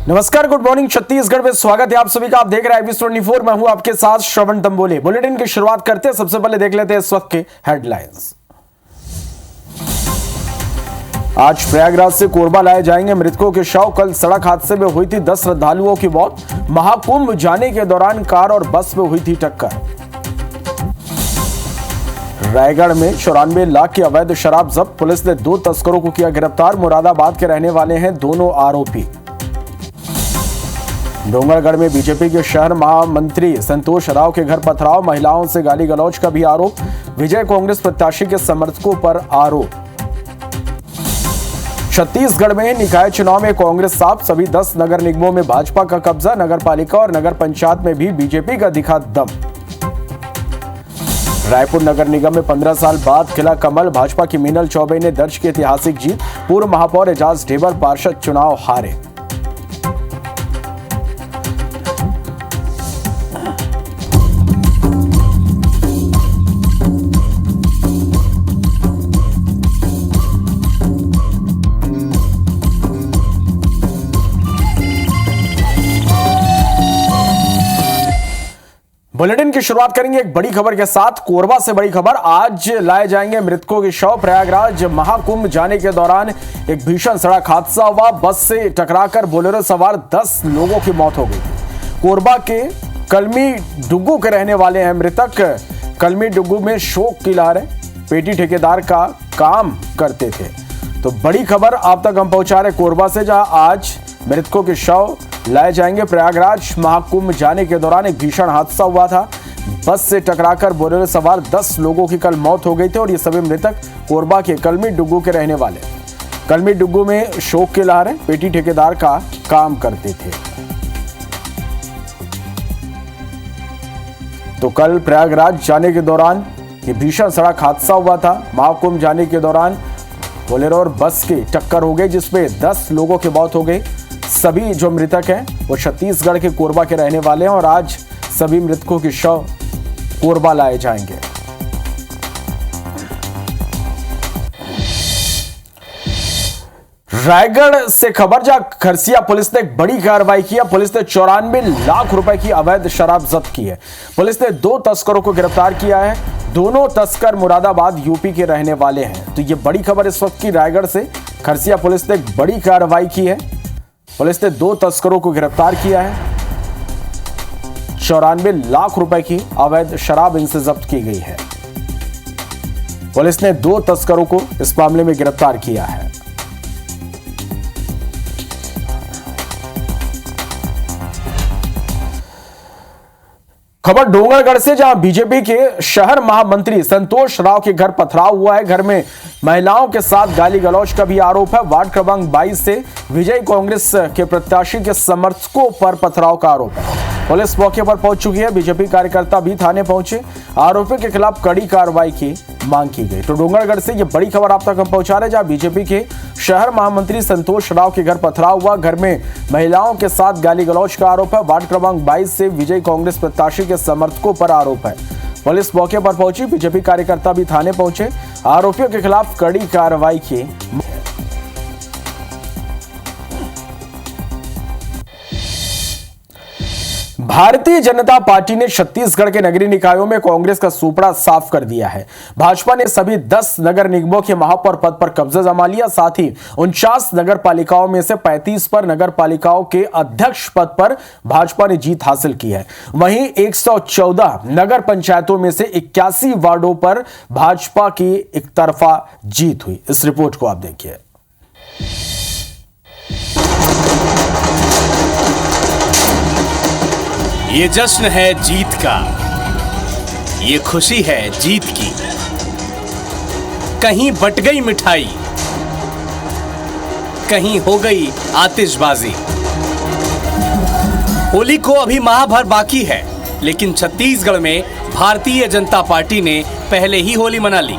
नमस्कार, good morning. Chhattisgarh में स्वागत है आप सभी का। आप देख रहे हैं IB24। मैं हूं आपके साथ श्रवण तंबोले। बुलेटिन की शुरुआत करते हैं। सबसे पहले देख लेते हैं इस वक्त के हेडलाइंस। आज प्रयागराज से कोरबा लाए जाएंगे मृतकों के शव। कल सड़क हादसे में हुई थी 10 श्रद्धालुओं की मौत। महाकुंभ जाने के दौरान कार और बस में हुई थी टक्कर। रायगढ़ में 94 लाख की अवैध शराब जब्त। पुलिस ने 2 तस्करों को किया गिरफ्तार। मुरादाबाद के रहने वाले हैं दोनों आरोपी। डोंगरगढ़ में बीजेपी के शहर महामंत्री संतोष राव के घर पथराव। महिलाओं से गाली गलौज का भी आरोप। विजय कांग्रेस प्रत्याशी के समर्थकों पर आरोप। छत्तीसगढ़ में निकाय चुनाव में कांग्रेस साफ। सभी 10 नगर निगमों में भाजपा का कब्जा। नगर पालिका और नगर पंचायत में भी बीजेपी का दिखा दम। रायपुर नगर निगम में 15 साल बाद खिला कमल। भाजपा की मीनल चौबे ने दर्ज की ऐतिहासिक जीत। पूर्व महापौर एजाज ढेबर पार्षद चुनाव हारे। बुलेटिन की शुरुआत करेंगे एक बड़ी खबर के साथ। कोरबा से बड़ी खबर। आज लाए जाएंगे मृतकों के शव। प्रयागराज महाकुंभ जाने के दौरान एक भीषण सड़क हादसा हुआ। बस से टकराकर बोलेरो सवार 10 लोगों की मौत हो गई। कोरबा के कलमी डुग्गू के रहने वाले हैं मृतक। कलमी डुग्गू में शोक की लहर है। पेटी ठेकेदार का काम करते थे। तो बड़ी खबर आप तक हम पहुंचा रहे कोरबा से, जहां आज मृतकों के शव लाए जाएंगे। प्रयागराज महाकुंभ जाने के दौरान एक भीषण हादसा हुआ था। बस से टकराकर बोलेरो सवार 10 लोगों की कल मौत हो गई थी और ये सभी मृतक कोरबा के कलमी डुग्गू के रहने वाले। कलमी डुग्गू में शोक की लहर है। पेटी ठेकेदार का काम करते थे। तो कल प्रयागराज जाने के दौरान ये भीषण सड़क हादसा हुआ था। महाकुंभ जाने के दौरान बोलेरो और बस की टक्कर हो गई, जिसमें 10 लोगों की मौत हो गई। सभी जो मृतक हैं वो छत्तीसगढ़ के कोरबा के रहने वाले हैं और आज सभी मृतकों के शव कोरबा लाए जाएंगे। रायगढ़ से खबर, जहां खरसिया पुलिस ने एक बड़ी कार्रवाई की है। पुलिस ने 94 लाख रुपए की अवैध शराब जब्त की है। पुलिस ने 2 तस्करों को गिरफ्तार किया है। दोनों तस्कर मुरादाबाद यूपी के रहने वाले हैं। तो ये बड़ी खबर इस वक्त की। रायगढ़ से खरसिया पुलिस ने एक बड़ी कार्रवाई की है। पुलिस ने 2 तस्करों को गिरफ्तार किया है। 94 लाख रुपए की अवैध शराब इनसे जब्त की गई है। पुलिस ने 2 तस्करों को इस मामले में गिरफ्तार किया है। खबर डोंगरगढ़ से, जहां बीजेपी के शहर महामंत्री संतोष राव के घर पथराव हुआ है। घर में महिलाओं के साथ गाली गलौज का भी आरोप है। वार्ड क्रमांक 22 से विजय कांग्रेस के प्रत्याशी के समर्थकों पर पथराव का आरोप है। पुलिस मौके पर पहुंच चुकी है। बीजेपी कार्यकर्ता भी थाने पहुंचे। आरोपियों के खिलाफ कड़ी कार्रवाई की मांग की गई। तो डोंगरगढ़ से ये बड़ी खबर आप तक हम पहुंचा रहे हैं, जहां बीजेपी के शहर महामंत्री संतोष राव के घर पथराव हुआ। घर में महिलाओं के साथ गाली गलौज का आरोप है। वार्ड क्रमांक 22 से विजय कांग्रेस प्रत्याशी के समर्थकों पर आरोप है। पुलिस मौके पर पहुंची। बीजेपी कार्यकर्ता भी थाने पहुंचे। आरोपियों के खिलाफ कड़ी कार्रवाई की। भारतीय जनता पार्टी ने छत्तीसगढ़ के नगरीय निकायों में कांग्रेस का सुपड़ा साफ कर दिया है। भाजपा ने सभी 10 नगर निगमों के महापौर पद पर कब्जा जमा लिया। साथ ही 49 नगर पालिकाओं में से 35 पर नगर पालिकाओं के अध्यक्ष पद पर भाजपा ने जीत हासिल की है। वहीं 114 नगर पंचायतों में से 81 वार्डों पर भाजपा की एकतरफा जीत हुई। इस रिपोर्ट को आप देखिए। ये जश्न है जीत का, ये खुशी है जीत की। कहीं बट गई मिठाई, कहीं हो गई आतिशबाजी। होली को अभी माह भर बाकी है, लेकिन छत्तीसगढ़ में भारतीय जनता पार्टी ने पहले ही होली मना ली।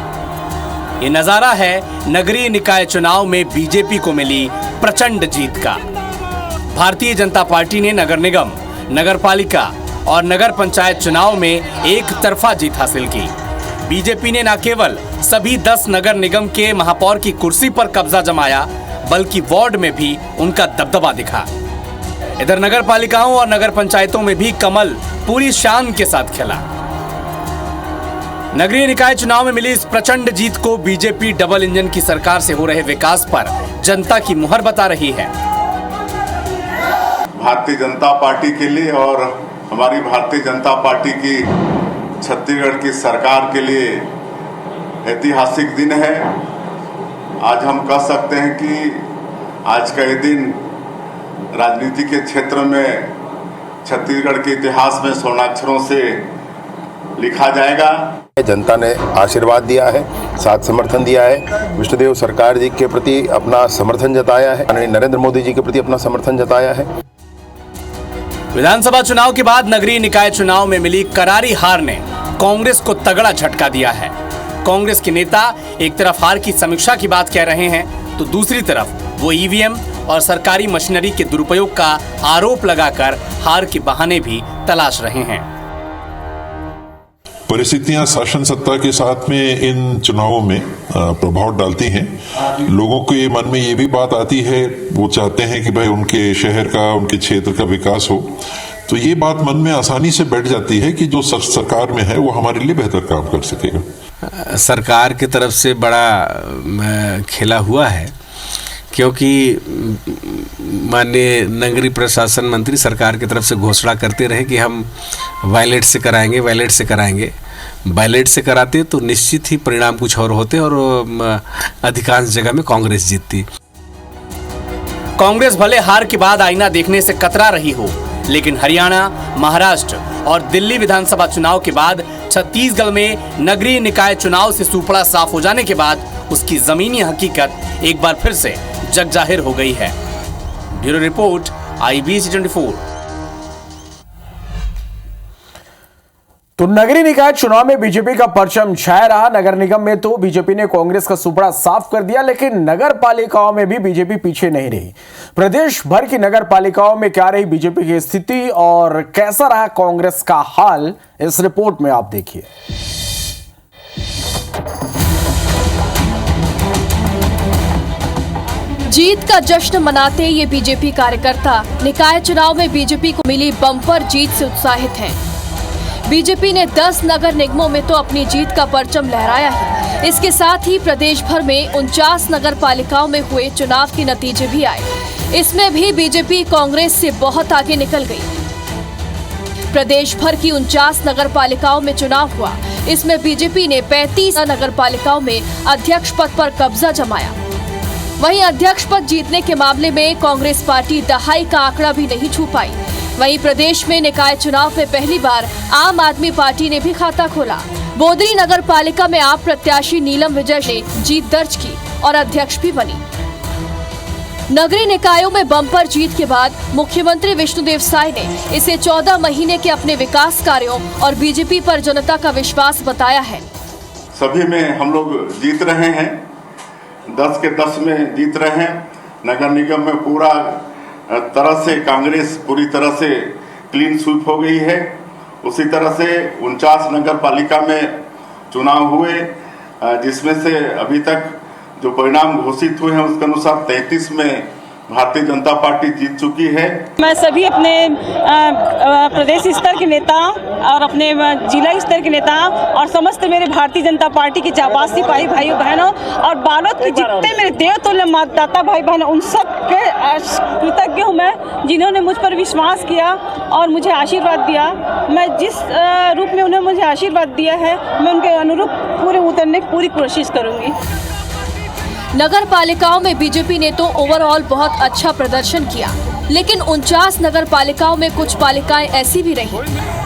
ये नजारा है नगरीय निकाय चुनाव में बीजेपी को मिली प्रचंड जीत का। भारतीय जनता पार्टी ने नगर निगम, नगर पालिका और नगर पंचायत चुनाव में एक तरफा जीत हासिल की। बीजेपी ने न केवल सभी 10 नगर निगम के महापौर की कुर्सी पर कब्जा जमाया, बल्कि वार्ड में भी उनका दबदबा दिखा। इधर नगर पालिकाओं और नगर पंचायतों में भी कमल पूरी शान के साथ खिला। नगरीय निकाय चुनाव में मिली इस प्रचंड जीत को बीजेपी डबल इंजन की सरकार से हो रहे विकास पर जनता की मुहर बता रही है। भारतीय जनता पार्टी के लिए और हमारी भारतीय जनता पार्टी की छत्तीसगढ़ की सरकार के लिए ऐतिहासिक दिन है। आज हम कह सकते हैं कि आज का ये दिन राजनीति के क्षेत्र में छत्तीसगढ़ के इतिहास में स्वर्णाक्षरों से लिखा जाएगा। जनता ने आशीर्वाद दिया है, साथ समर्थन दिया है, विष्णुदेव सरकार जी के प्रति अपना समर्थन जताया है, माननीय नरेंद्र मोदी जी के प्रति अपना समर्थन जताया है। विधानसभा चुनाव के बाद नगरीय निकाय चुनाव में मिली करारी हार ने कांग्रेस को तगड़ा झटका दिया है। कांग्रेस के नेता एक तरफ हार की समीक्षा की बात कह रहे हैं तो दूसरी तरफ वो ईवीएम और सरकारी मशीनरी के दुरुपयोग का आरोप लगाकर हार के बहाने भी तलाश रहे हैं। परिस्थितियां शासन सत्ता के साथ में इन चुनावों में प्रभाव डालती हैं। लोगों के मन में ये भी बात आती है, वो चाहते हैं कि भाई उनके शहर का, उनके क्षेत्र का विकास हो, तो ये बात मन में आसानी से बैठ जाती है कि जो सरकार में है वो हमारे लिए बेहतर काम कर सकेगा। सरकार की तरफ से बड़ा खेला हुआ है, क्योंकि माननीय नगरीय प्रशासन मंत्री सरकार की तरफ से घोषणा करते रहे कि हम बैलेट से कराएंगे। बैलेट से कराते तो निश्चित ही परिणाम कुछ और होते और अधिकांश जगह में कांग्रेस जीतती। कांग्रेस भले हार के बाद आईना देखने से कतरा रही हो, लेकिन हरियाणा, महाराष्ट्र और दिल्ली विधानसभा चुनाव के बाद छत्तीसगढ़ में नगरीय निकाय चुनाव से सूपड़ा साफ हो जाने के बाद उसकी जमीनी हकीकत एक बार फिर से जग जाहिर हो गई है। Bureau report, IBC 24। तो नगरीय निकाय चुनाव में बीजेपी का परचम छाया रहा। नगर निगम में तो बीजेपी ने कांग्रेस का सुपड़ा साफ कर दिया, लेकिन नगर पालिकाओं में भी बीजेपी पीछे नहीं रही। प्रदेश भर की नगर पालिकाओं में क्या रही बीजेपी की स्थिति और कैसा रहा कांग्रेस का हाल, इस रिपोर्ट में आप देखिए। जीत का जश्न मनाते ये बीजेपी कार्यकर्ता निकाय चुनाव में बीजेपी को मिली बम्पर जीत से उत्साहित हैं। बीजेपी ने 10 नगर निगमों में तो अपनी जीत का परचम लहराया है। इसके साथ ही प्रदेश भर में 49 नगर पालिकाओं में हुए चुनाव के नतीजे भी आए। इसमें भी बीजेपी कांग्रेस से बहुत आगे निकल गई। प्रदेश भर की 49 नगर पालिकाओं में चुनाव हुआ। इसमें बीजेपी ने 35 नगर पालिकाओं में अध्यक्ष पद पर कब्जा जमाया। वहीं अध्यक्ष पद जीतने के मामले में कांग्रेस पार्टी दहाई का आंकड़ा भी नहीं छू पाई। वहीं प्रदेश में निकाय चुनाव में पहली बार आम आदमी पार्टी ने भी खाता खोला। बोदरी नगर पालिका में आप प्रत्याशी नीलम विजय ने जीत दर्ज की और अध्यक्ष भी बनी। नगरीय निकायों में बम्पर जीत के बाद मुख्यमंत्री विष्णुदेव साय ने इसे 14 महीने के अपने विकास कार्यों और बीजेपी पर जनता का विश्वास बताया है। सभी में हम लोग जीत रहे हैं, 10 के 10 में जीत रहे हैं। नगर निगम में पूरा तरह से कांग्रेस पूरी तरह से क्लीन स्वीप हो गई है। उसी तरह से 49 नगर पालिका में चुनाव हुए, जिसमें से अभी तक जो परिणाम घोषित हुए हैं उसके अनुसार 33 में भारतीय जनता पार्टी जीत चुकी है। मैं सभी अपने प्रदेश स्तर के नेता और अपने जिला स्तर के नेता और समस्त मेरे भारतीय जनता पार्टी के जाबाज सिपाही भाइयों बहनों और बालोद के जितने मेरे देवतुल्य मतदाता भाई बहनों, उन सब के कृतज्ञ हूँ मैं, जिन्होंने मुझ पर विश्वास किया और मुझे आशीर्वाद दिया। मैं जिस रूप में उन्होंने मुझे आशीर्वाद दिया है, मैं उनके अनुरूप पूरे उतरने की पूरी कोशिश करूँगी। नगर पालिकाओं में बीजेपी ने तो ओवरऑल बहुत अच्छा प्रदर्शन किया, लेकिन 49 नगर पालिकाओं में कुछ पालिकाएं ऐसी भी रही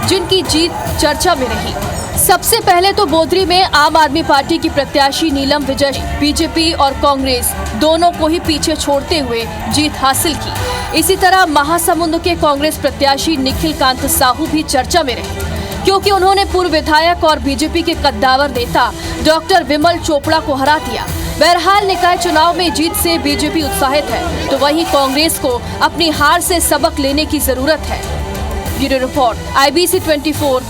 जिनकी जीत चर्चा में रही। सबसे पहले तो बोदरी में आम आदमी पार्टी की प्रत्याशी नीलम विजय बीजेपी और कांग्रेस दोनों को ही पीछे छोड़ते हुए जीत हासिल की। इसी तरह महासमुंद के कांग्रेस प्रत्याशी निखिल कांत साहू भी चर्चा में रहे, क्योंकि उन्होंने पूर्व विधायक और बीजेपी के कद्दावर नेता डॉक्टर विमल चोपड़ा को हरा दिया। बहरहाल निकाय चुनाव में जीत से बीजेपी उत्साहित है, तो वहीं कांग्रेस को अपनी हार से सबक लेने की जरूरत है। Bureau report, IBC 24।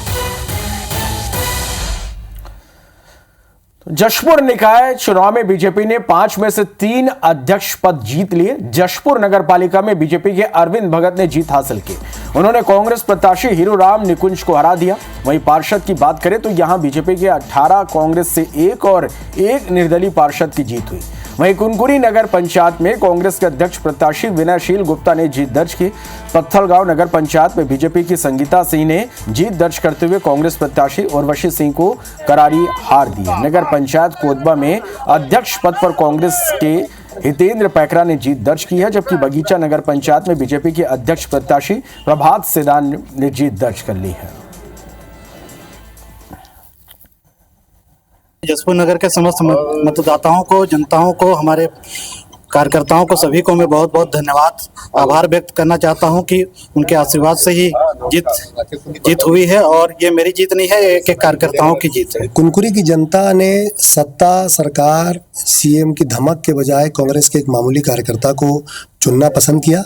जशपुर निकाय चुनाव में बीजेपी ने 5 में से 3 अध्यक्ष पद जीत लिए। जशपुर नगर पालिका में बीजेपी के अरविंद भगत ने जीत हासिल की। उन्होंने कांग्रेस प्रत्याशी हीरू राम निकुंज को हरा दिया। वहीं पार्षद की बात करें तो यहां बीजेपी के 18, कांग्रेस से 1 और 1 निर्दलीय पार्षद की जीत हुई। वहीं कुनकुरी नगर पंचायत में कांग्रेस के अध्यक्ष प्रत्याशी विनयशील गुप्ता ने जीत दर्ज की। पत्थलगांव नगर पंचायत में बीजेपी की संगीता सिंह ने जीत दर्ज करते हुए कांग्रेस प्रत्याशी उर्वशी सिंह को करारी हार दी। नगर पंचायत कोतबा में अध्यक्ष पद पर कांग्रेस के हितेंद्र पैकरा ने जीत दर्ज की है, जबकि बगीचा नगर पंचायत में बीजेपी के अध्यक्ष प्रत्याशी प्रभात सेदान ने जीत दर्ज कर ली है। जशपुर नगर के समस्त मतदाताओं को, जनताओं को, हमारे कार्यकर्ताओं को, सभी को मैं बहुत बहुत धन्यवाद, आभार व्यक्त करना चाहता हूं कि उनके आशीर्वाद से ही जीत हुई है और ये मेरी जीत नहीं है, एक कार्यकर्ताओं की जीत है। कुनकुरी की जनता ने सत्ता, सरकार, सीएम की धमक के बजाय कांग्रेस के एक मामूली कार्यकर्ता को चुनना पसंद किया।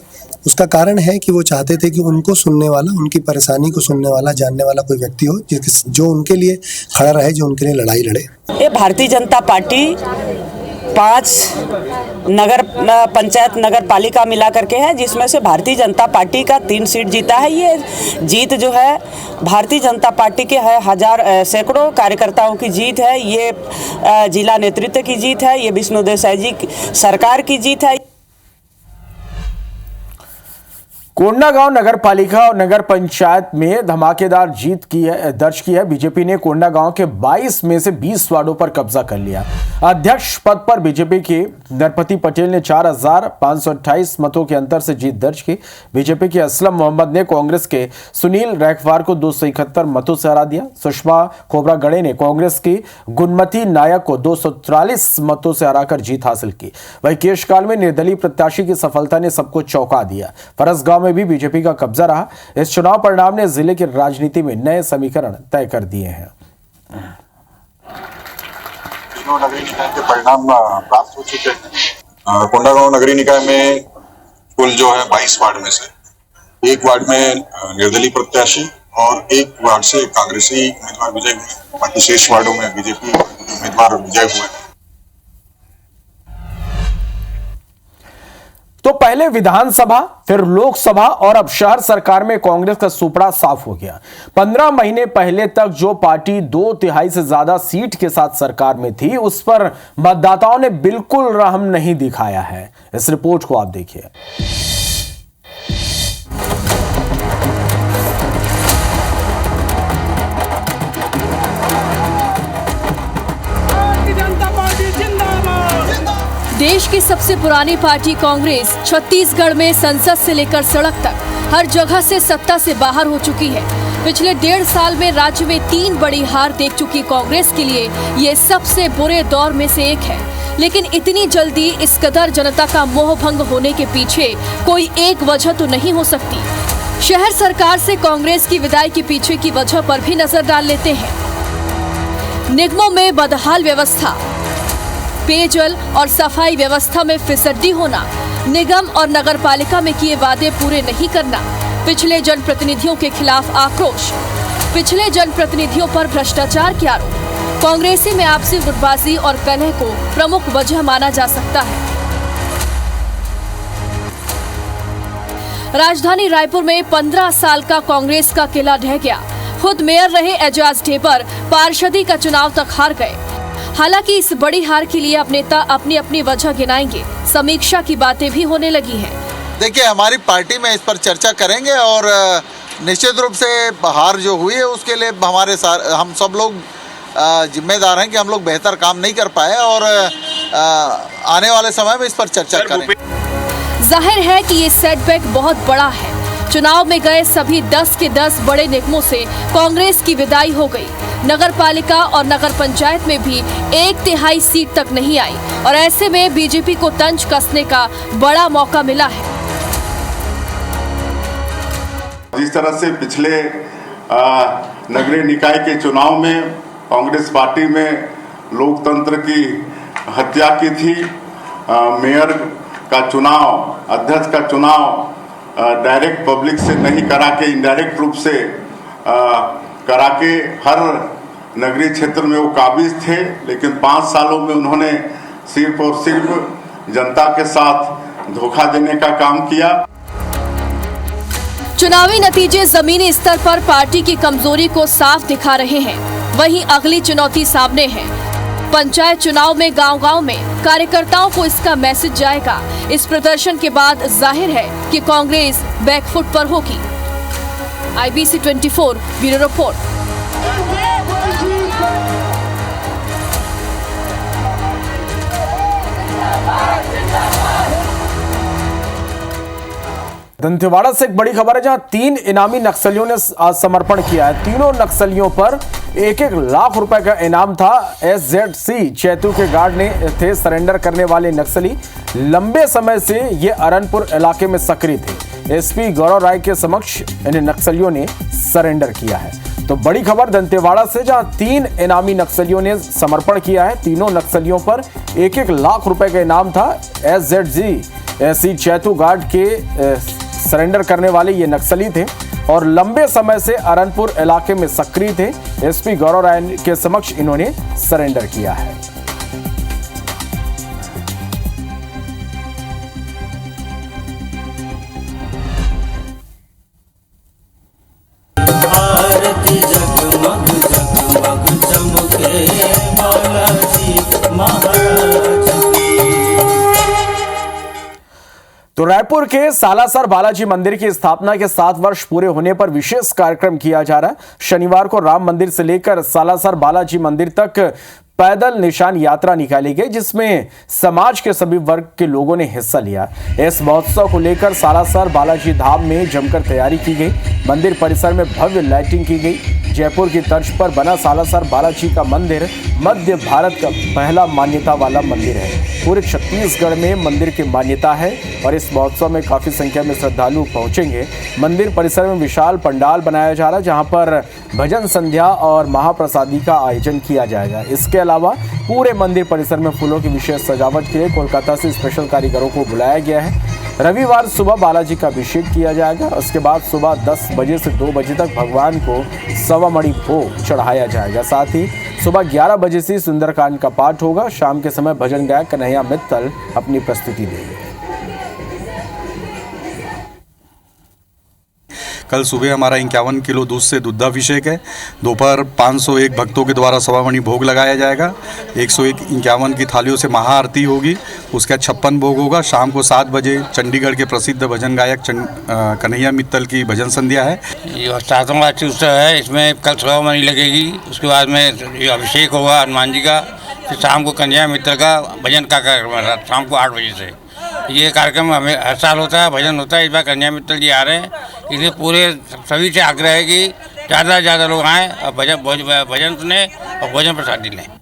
उसका कारण है कि वो चाहते थे कि उनको सुनने वाला, उनकी परेशानी को सुनने वाला, जानने वाला कोई व्यक्ति हो जो उनके लिए खड़ा रहे, जो उनके लिए लड़ाई लड़े। ये भारतीय जनता पार्टी 5 नगर पंचायत नगर पालिका मिला करके है, जिसमें से भारतीय जनता पार्टी का 3 सीट जीता है। ये जीत जो है भारतीय जनता पार्टी के है सैकड़ों कार्यकर्ताओं की जीत है। ये जिला नेतृत्व की जीत है। ये विष्णु देसाई जी सरकार की जीत है। कोंडागांव नगर पालिका और नगर पंचायत में धमाकेदार जीत दर्ज की है। बीजेपी ने कोंडागांव के 22 में से 20 वार्डों पर कब्जा कर लिया। अध्यक्ष पद पर बीजेपी के नरपति पटेल ने 4,528 मतों के अंतर से जीत दर्ज की। बीजेपी के असलम मोहम्मद ने कांग्रेस के सुनील रैखवार को 271 मतों से हरा दिया। सुषमा खोबरागड़े ने कांग्रेस की गुणमती नायक को 243 मतों से हराकर जीत हासिल की। वहीं केशकाल में निर्दलीय प्रत्याशी की सफलता ने सबको चौंका दिया। फरसगांव में भी बीजेपी का कब्जा रहा। इस चुनाव परिणाम ने जिले की राजनीति में नए समीकरण तय कर दिए हैं। तीनों नगरीय निकाय के परिणाम प्राप्त हो चुके हैं। कोंडागांव नगरीय निकाय में कुल जो है 22 वार्ड में से 1 वार्ड में निर्दलीय प्रत्याशी और 1 वार्ड से कांग्रेसी उम्मीदवार विजय हुए। बाकी शेष वार्डों में बीजेपी उम्मीदवार विजय हुए। तो पहले विधानसभा, फिर लोकसभा और अब शहर सरकार में कांग्रेस का सुपड़ा साफ हो गया। 15 महीने पहले तक जो पार्टी 2/3 से ज्यादा सीट के साथ सरकार में थी, उस पर मतदाताओं ने बिल्कुल रहम नहीं दिखाया है। इस रिपोर्ट को आप देखिए। देश की सबसे पुरानी पार्टी कांग्रेस छत्तीसगढ़ में संसद से लेकर सड़क तक हर जगह से सत्ता से बाहर हो चुकी है। पिछले 1.5 साल में राज्य में 3 बड़ी हार देख चुकी कांग्रेस के लिए ये सबसे बुरे दौर में से एक है। लेकिन इतनी जल्दी इस कदर जनता का मोह भंग होने के पीछे कोई एक वजह तो नहीं हो सकती। शहर सरकार से कांग्रेस की विदाई के पीछे की वजह पर भी नजर डाल लेते हैं। निगमों में बदहाल व्यवस्था, पेयजल और सफाई व्यवस्था में फिसड्डी होना, निगम और नगर पालिका में किए वादे पूरे नहीं करना, पिछले जनप्रतिनिधियों के खिलाफ आक्रोश, पिछले जनप्रतिनिधियों पर भ्रष्टाचार के आरोप, कांग्रेसी में आपसी गुटबाजी और कलह को प्रमुख वजह माना जा सकता है। राजधानी रायपुर में 15 साल का कांग्रेस का किला ढह गया। खुद मेयर रहे एजाज ढेबर पार्षदी का चुनाव तक हार गए। हालांकि इस बड़ी हार के लिए अब नेता अपनी अपनी वजह गिनाएंगे। समीक्षा की बातें भी होने लगी हैं। देखिए, हमारी पार्टी में इस पर चर्चा करेंगे और निश्चित रूप से हार जो हुई है उसके लिए हम सब लोग जिम्मेदार हैं कि हम लोग बेहतर काम नहीं कर पाए और आने वाले समय में इस पर चर्चा करेंगे। जाहिर है कि ये सेटबैक बहुत बड़ा है। चुनाव में गए सभी 10 के 10 बड़े निगमों से कांग्रेस की विदाई हो गई। नगर पालिका और नगर पंचायत में भी 1/3 सीट तक नहीं आई और ऐसे में बीजेपी को तंज कसने का बड़ा मौका मिला है। जिस तरह से पिछले नगरीय निकाय के चुनाव में कांग्रेस पार्टी में लोकतंत्र की हत्या की थी, मेयर का चुनाव, अध्यक्ष का चुनाव डायरेक्ट पब्लिक से नहीं करा के इनडायरेक्ट रूप से करा के हर नगरीय क्षेत्र में वो काबिज थे, लेकिन 5 सालों में उन्होंने सिर्फ और सिर्फ जनता के साथ धोखा देने का काम किया। चुनावी नतीजे जमीनी स्तर पर पार्टी की कमजोरी को साफ दिखा रहे हैं। वहीं अगली चुनौती सामने है। पंचायत चुनाव में गांव-गांव में कार्यकर्ताओं को इसका मैसेज जाएगा। इस प्रदर्शन के बाद जाहिर है कि कांग्रेस बैकफुट पर होगी। IBC 24 bureau report. दंतेवाड़ा से एक बड़ी खबर है, जहां 3 इनामी नक्सलियों ने आज समर्पण किया है। तीनों नक्सलियों पर 1-1 लाख रुपए का इनाम था। SZC चैतू के गार्ड ने थे। सरेंडर करने वाले नक्सली लंबे समय से ये अरनपुर इलाके में सक्रिय थे। SP गौरव राय के समक्ष इन्हें नक्सलियों ने सरेंडर किया है। तो बड़ी खबर दंतेवाड़ा से, जहां 3 इनामी नक्सलियों ने समर्पण किया है। तीनों नक्सलियों पर 1-1 लाख रुपए का इनाम था। SZC चैतू गार्ड के सरेंडर करने वाले ये नक्सली थे और लंबे समय से अरनपुर इलाके में सक्रिय थे। SP गौरव राय के समक्ष इन्होंने सरेंडर किया है। तो रायपुर के सालासर बालाजी मंदिर की स्थापना के 7 वर्ष पूरे होने पर विशेष कार्यक्रम किया जा रहा है। शनिवार को राम मंदिर से लेकर सालासर बालाजी मंदिर तक पैदल निशान यात्रा निकाली गई, जिसमें समाज के सभी वर्ग के लोगों ने हिस्सा लिया। इस महोत्सव को लेकर सालासर बालाजी धाम में जमकर तैयारी की गई। मंदिर परिसर में भव्य लाइटिंग की गई। जयपुर की तर्ज पर बना सालासर बालाजी का मंदिर मध्य भारत का पहला मान्यता वाला मंदिर है। पूरे छत्तीसगढ़ में मंदिर की मान्यता है और इस महोत्सव में काफी संख्या में श्रद्धालु पहुंचेंगे। मंदिर परिसर में विशाल पंडाल बनाया जा रहा है, जहां पर भजन संध्या और महाप्रसादी का आयोजन किया जाएगा। इसके अलावा पूरे मंदिर परिसर में फूलों की विशेष सजावट के लिए कोलकाता से स्पेशल कारीगरों को बुलाया गया है। रविवार सुबह बालाजी का अभिषेक किया जाएगा। उसके बाद सुबह 10 बजे से 2 बजे तक भगवान को सवा मणि भोग चढ़ाया जाएगा। साथ ही सुबह 11 बजे से सुंदरकांड का पाठ होगा। शाम के समय भजन गायक कन्हैया मित्तल अपनी प्रस्तुति देंगे। कल सुबह हमारा 51 किलो दूध से दुग्धाभिषेक है। दोपहर 501 भक्तों के द्वारा सवा मणि भोग लगाया जाएगा। 151 की थालियों से महाआरती होगी। उसके बाद 56 भोग होगा। शाम को 7 बजे चंडीगढ़ के प्रसिद्ध भजन गायक कन्हैया मित्तल की भजन संध्या है। ये 7वां राष्ट्रीय उत्सव है। इसमें कल सवा मणि लगेगी। उसके बाद में ये अभिषेक होगा हनुमान जी का। फिर शाम को कन्हैया मित्तल का भजन का कार्यक्रम है शाम को 8 बजे से। ये कार्यक्रम हमें हर साल होता है, भजन होता है। इस बार कन्हैया मित्तल जी आ रहे हैं, इसलिए पूरे सभी से आग्रह है कि ज़्यादा से ज़्यादा लोग आएँ और भजन सुने और भोजन प्रसादी लें।